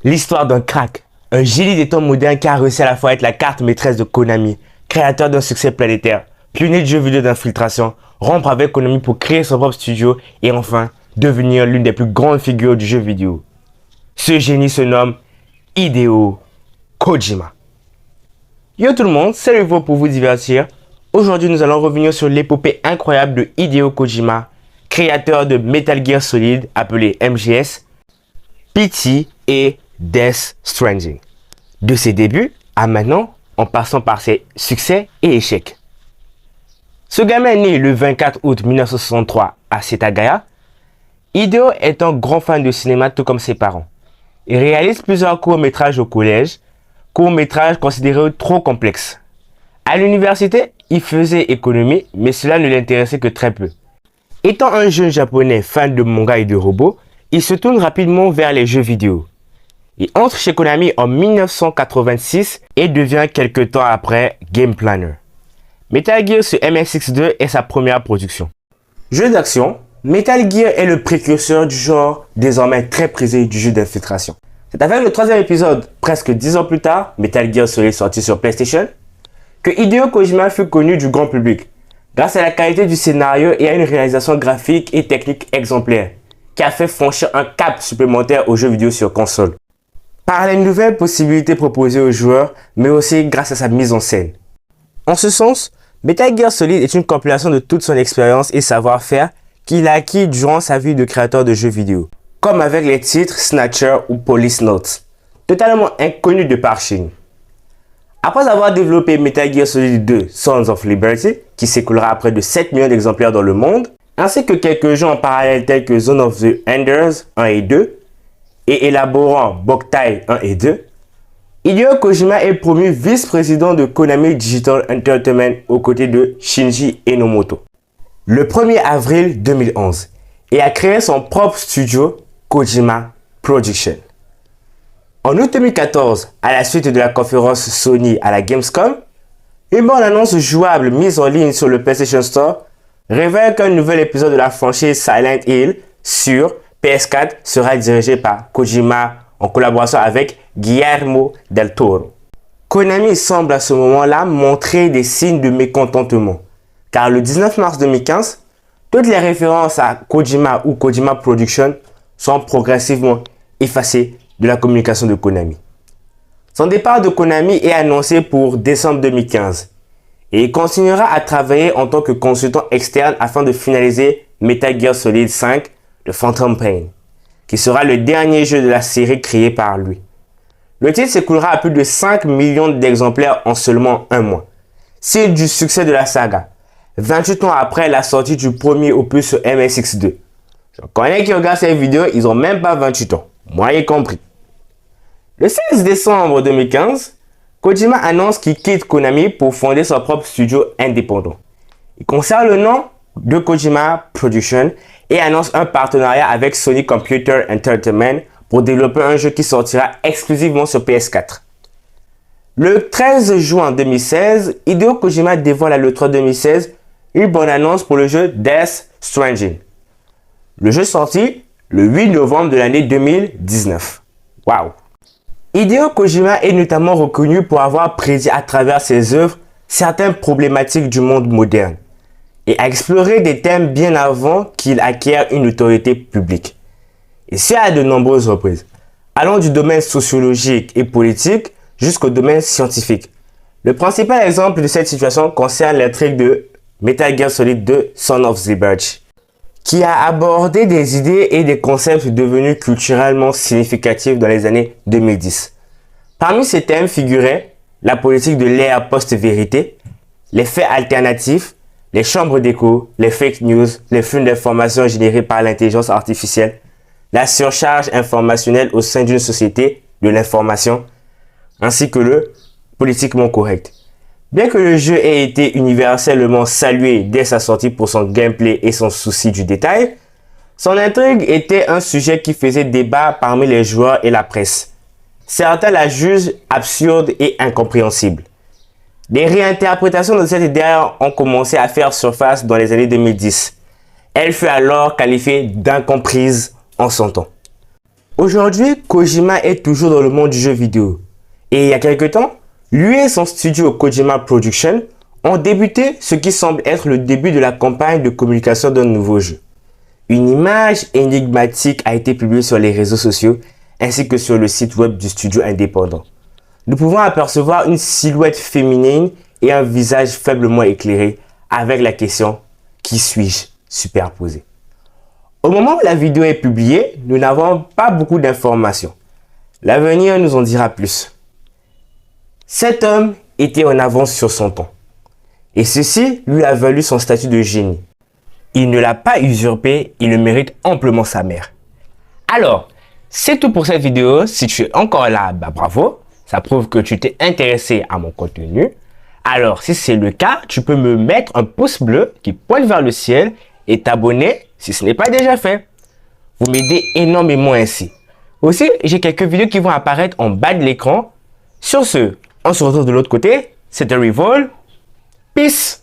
L'histoire d'un crack, un génie des temps modernes qui a réussi à la fois être la carte maîtresse de Konami, créateur d'un succès planétaire, pionnier de jeux vidéo d'infiltration, rompre avec Konami pour créer son propre studio et enfin devenir l'une des plus grandes figures du jeu vidéo. Ce génie se nomme Hideo Kojima. Yo tout le monde, c'est Levo pour vous divertir. Aujourd'hui nous allons revenir sur l'épopée incroyable de Hideo Kojima, créateur de Metal Gear Solid appelé MGS, PT et Death Stranding. De ses débuts à maintenant, en passant par ses succès et échecs. Ce gamin est né le 24 août 1963 à Setagaya. Hideo est un grand fan de cinéma tout comme ses parents. Il réalise plusieurs courts-métrages au collège, courts-métrages considérés trop complexes. À l'université, il faisait économie, mais cela ne l'intéressait que très peu. Étant un jeune japonais fan de manga et de robots, il se tourne rapidement vers les jeux vidéo. Il entre chez Konami en 1986 et devient quelque temps après Game Planner. Metal Gear sur MSX2 est sa première production. Jeu d'action, Metal Gear est le précurseur du genre désormais très prisé du jeu d'infiltration. C'est avec le troisième épisode, presque 10 ans plus tard, Metal Gear Solid sorti sur PlayStation, que Hideo Kojima fut connu du grand public, grâce à la qualité du scénario et à une réalisation graphique et technique exemplaire, qui a fait franchir un cap supplémentaire aux jeux vidéo sur console. Par les nouvelles possibilités proposées aux joueurs, mais aussi grâce à sa mise en scène. En ce sens, Metal Gear Solid est une compilation de toute son expérience et savoir-faire qu'il a acquis durant sa vie de créateur de jeux vidéo, comme avec les titres Snatcher ou Police Notes, totalement inconnus de par chez nous. Après avoir développé Metal Gear Solid 2 Sons of Liberty, qui s'écoulera à près de 7 millions d'exemplaires dans le monde, ainsi que quelques jeux en parallèle tels que Zone of the Enders 1 et 2, et élaborant Boktai 1 et 2, Hideo Kojima est promu vice-président de Konami Digital Entertainment aux côtés de Shinji Enomoto le 1er avril 2011 et a créé son propre studio Kojima Production. En août 2014, à la suite de la conférence Sony à la Gamescom, une bande-annonce jouable mise en ligne sur le PlayStation Store révèle qu'un nouvel épisode de la franchise Silent Hill sur PS4 sera dirigé par Kojima en collaboration avec Guillermo del Toro. Konami semble à ce moment-là montrer des signes de mécontentement, car le 19 mars 2015, toutes les références à Kojima ou Kojima Production sont progressivement effacées de la communication de Konami. Son départ de Konami est annoncé pour décembre 2015 et il continuera à travailler en tant que consultant externe afin de finaliser Metal Gear Solid 5 de Phantom Pain, qui sera le dernier jeu de la série créé par lui. Le titre s'écoulera à plus de 5 millions d'exemplaires en seulement un mois. C'est du succès de la saga, 28 ans après la sortie du premier opus sur MSX2. Je connais qui regardent cette vidéo, ils ont même pas 28 ans, moi y compris. Le 16 décembre 2015, Kojima annonce qu'il quitte Konami pour fonder son propre studio indépendant. Il conserve le nom de Kojima Production et annonce un partenariat avec Sony Computer Entertainment pour développer un jeu qui sortira exclusivement sur PS4. Le 13 juin 2016, Hideo Kojima dévoile à l'E3 2016 une bonne annonce pour le jeu Death Stranding. Le jeu sorti le 8 novembre de l'année 2019. Waouh! Hideo Kojima est notamment reconnu pour avoir prédit à travers ses œuvres certaines problématiques du monde moderne et a exploré des thèmes bien avant qu'il acquiert une autorité publique. Et ce à de nombreuses reprises, allant du domaine sociologique et politique jusqu'au domaine scientifique. Le principal exemple de cette situation concerne l'intrigue de Metal Gear Solid 2 Sons of Liberty, qui a abordé des idées et des concepts devenus culturellement significatifs dans les années 2010. Parmi ces thèmes figuraient la politique de l'ère post-vérité, les faits alternatifs, les chambres d'écho, les fake news, les flux d'informations générés par l'intelligence artificielle, la surcharge informationnelle au sein d'une société de l'information, ainsi que le politiquement correct. Bien que le jeu ait été universellement salué dès sa sortie pour son gameplay et son souci du détail, son intrigue était un sujet qui faisait débat parmi les joueurs et la presse. Certains la jugent absurde et incompréhensible. Des réinterprétations de cette idée ont commencé à faire surface dans les années 2010. Elle fut alors qualifiée d'incomprise en son temps. Aujourd'hui, Kojima est toujours dans le monde du jeu vidéo. Et il y a quelques temps, lui et son studio Kojima Production ont débuté ce qui semble être le début de la campagne de communication d'un nouveau jeu. Une image énigmatique a été publiée sur les réseaux sociaux ainsi que sur le site web du studio indépendant. Nous pouvons apercevoir une silhouette féminine et un visage faiblement éclairé avec la question « Qui suis-je ?» superposée. Au moment où la vidéo est publiée, nous n'avons pas beaucoup d'informations. L'avenir nous en dira plus. Cet homme était en avance sur son temps. Et ceci lui a valu son statut de génie. Il ne l'a pas usurpé, il le mérite amplement sa mère. Alors, c'est tout pour cette vidéo. Si tu es encore là, bravo. Ça prouve que tu t'es intéressé à mon contenu. Alors, si c'est le cas, tu peux me mettre un pouce bleu qui pointe vers le ciel et t'abonner si ce n'est pas déjà fait. Vous m'aidez énormément ainsi. Aussi, j'ai quelques vidéos qui vont apparaître en bas de l'écran. Sur ce, on se retrouve de l'autre côté. C'était Revol. Peace!